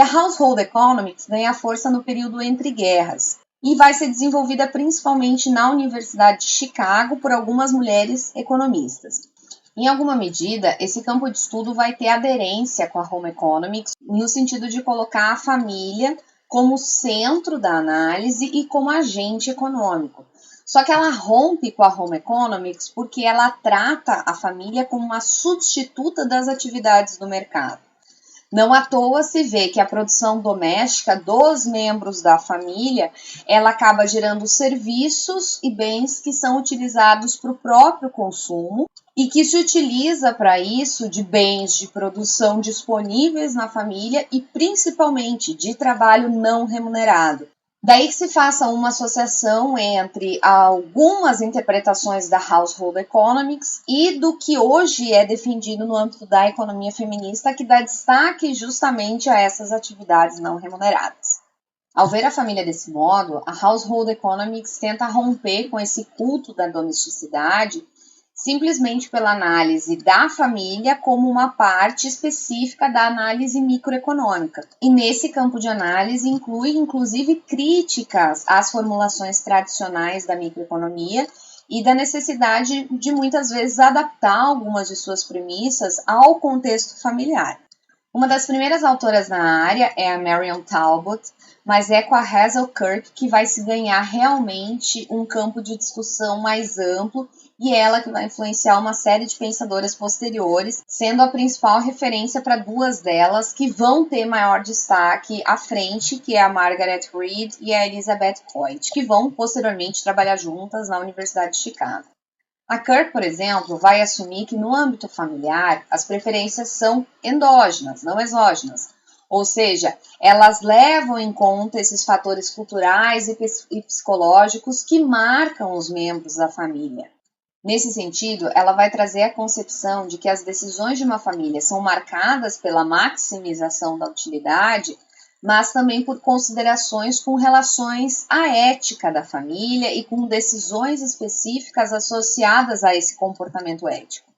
a Household Economics ganha força no período entre guerras e vai ser desenvolvida principalmente na Universidade de Chicago por algumas mulheres economistas. Em alguma medida, esse campo de estudo vai ter aderência com a Home Economics, no sentido de colocar a família como centro da análise e como agente econômico. Só que ela rompe com a Home Economics porque ela trata a família como uma substituta das atividades do mercado. Não à toa se vê que a produção doméstica dos membros da família, ela acaba gerando serviços e bens que são utilizados para o próprio consumo e que se utiliza para isso de bens de produção disponíveis na família e principalmente de trabalho não remunerado. Daí que se faça uma associação entre algumas interpretações da Household Economics e do que hoje é defendido no âmbito da economia feminista, que dá destaque justamente a essas atividades não remuneradas. Ao ver a família desse modo, a Household Economics tenta romper com esse culto da domesticidade simplesmente pela análise da família como uma parte específica da análise microeconômica. E nesse campo de análise inclui, inclusive, críticas às formulações tradicionais da microeconomia e da necessidade de, muitas vezes, adaptar algumas de suas premissas ao contexto familiar. Uma das primeiras autoras na área é a Marion Talbot, mas é com a Hazel Kirk que vai se ganhar realmente um campo de discussão mais amplo e ela que vai influenciar uma série de pensadoras posteriores, sendo a principal referência para duas delas que vão ter maior destaque à frente, que é a Margaret Reed e a Elizabeth Hoyt, que vão posteriormente trabalhar juntas na Universidade de Chicago. A Kirk, por exemplo, vai assumir que no âmbito familiar as preferências são endógenas, não exógenas. Ou seja, elas levam em conta esses fatores culturais e psicológicos que marcam os membros da família. Nesse sentido, ela vai trazer a concepção de que as decisões de uma família são marcadas pela maximização da utilidade, mas também por considerações com relações à ética da família e com decisões específicas associadas a esse comportamento ético.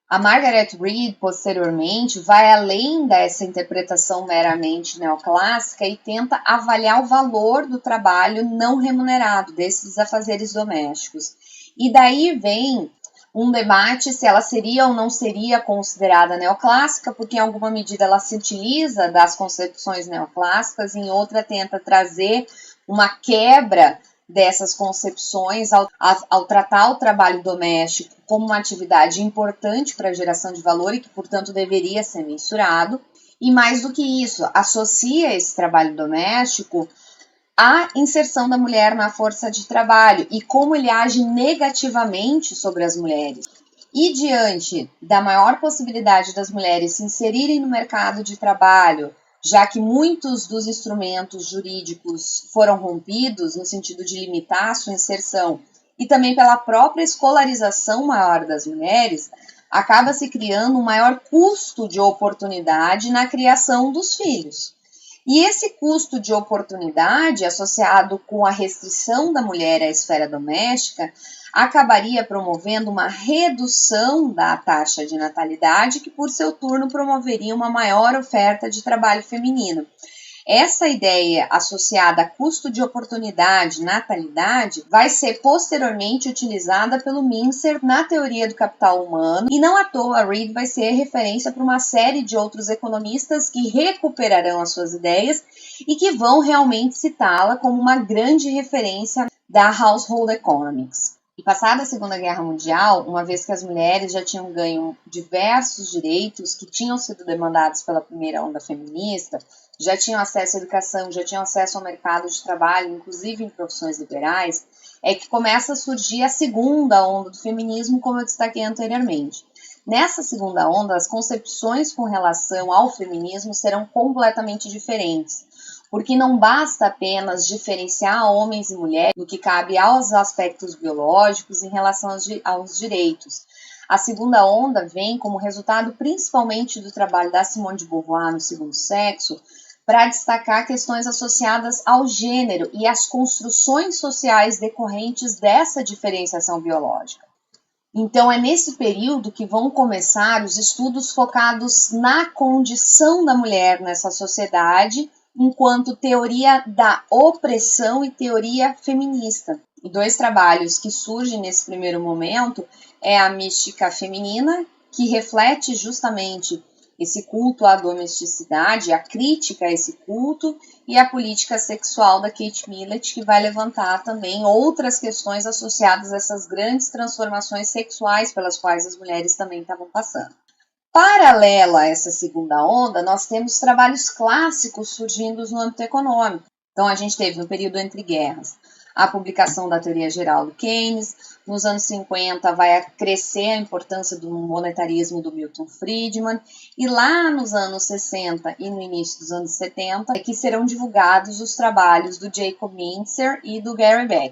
A Margaret Reed, posteriormente, vai além dessa interpretação meramente neoclássica e tenta avaliar o valor do trabalho não remunerado desses afazeres domésticos. E daí vem um debate se ela seria ou não seria considerada neoclássica, porque em alguma medida ela se utiliza das concepções neoclássicas, em outra tenta trazer uma quebra dessas concepções ao tratar o trabalho doméstico como uma atividade importante para a geração de valor e que, portanto, deveria ser mensurado. E mais do que isso, associa esse trabalho doméstico a inserção da mulher na força de trabalho e como ele age negativamente sobre as mulheres. E diante da maior possibilidade das mulheres se inserirem no mercado de trabalho, já que muitos dos instrumentos jurídicos foram rompidos no sentido de limitar a sua inserção, e também pela própria escolarização maior das mulheres, acaba se criando um maior custo de oportunidade na criação dos filhos. E esse custo de oportunidade, associado com a restrição da mulher à esfera doméstica, acabaria promovendo uma redução da taxa de natalidade, que por seu turno promoveria uma maior oferta de trabalho feminino. Essa ideia associada a custo de oportunidade, natalidade, vai ser posteriormente utilizada pelo Mincer na teoria do capital humano, e não à toa a Reed vai ser referência para uma série de outros economistas que recuperarão as suas ideias e que vão realmente citá-la como uma grande referência da Household Economics. E passada a Segunda Guerra Mundial, uma vez que as mulheres já tinham ganho diversos direitos que tinham sido demandados pela primeira onda feminista, já tinham acesso à educação, já tinham acesso ao mercado de trabalho, inclusive em profissões liberais, é que começa a surgir a segunda onda do feminismo, como eu destaquei anteriormente. Nessa segunda onda, as concepções com relação ao feminismo serão completamente diferentes, porque não basta apenas diferenciar homens e mulheres no que cabe aos aspectos biológicos em relação aos direitos. A segunda onda vem como resultado principalmente do trabalho da Simone de Beauvoir no Segundo Sexo, para destacar questões associadas ao gênero e às construções sociais decorrentes dessa diferenciação biológica. Então, é nesse período que vão começar os estudos focados na condição da mulher nessa sociedade, enquanto teoria da opressão e teoria feminista. E dois trabalhos que surgem nesse primeiro momento é a mística feminina, que reflete justamente esse culto à domesticidade, a crítica a esse culto, e a política sexual da Kate Millett, que vai levantar também outras questões associadas a essas grandes transformações sexuais pelas quais as mulheres também estavam passando. Paralela a essa segunda onda, nós temos trabalhos clássicos surgindo no âmbito econômico. Então, a gente teve no período entre guerras a publicação da teoria geral do Keynes. Nos anos 50 vai crescer a importância do monetarismo do Milton Friedman, e lá nos anos 60 e no início dos anos 70 é que serão divulgados os trabalhos do Jacob Mintzer e do Gary Becker.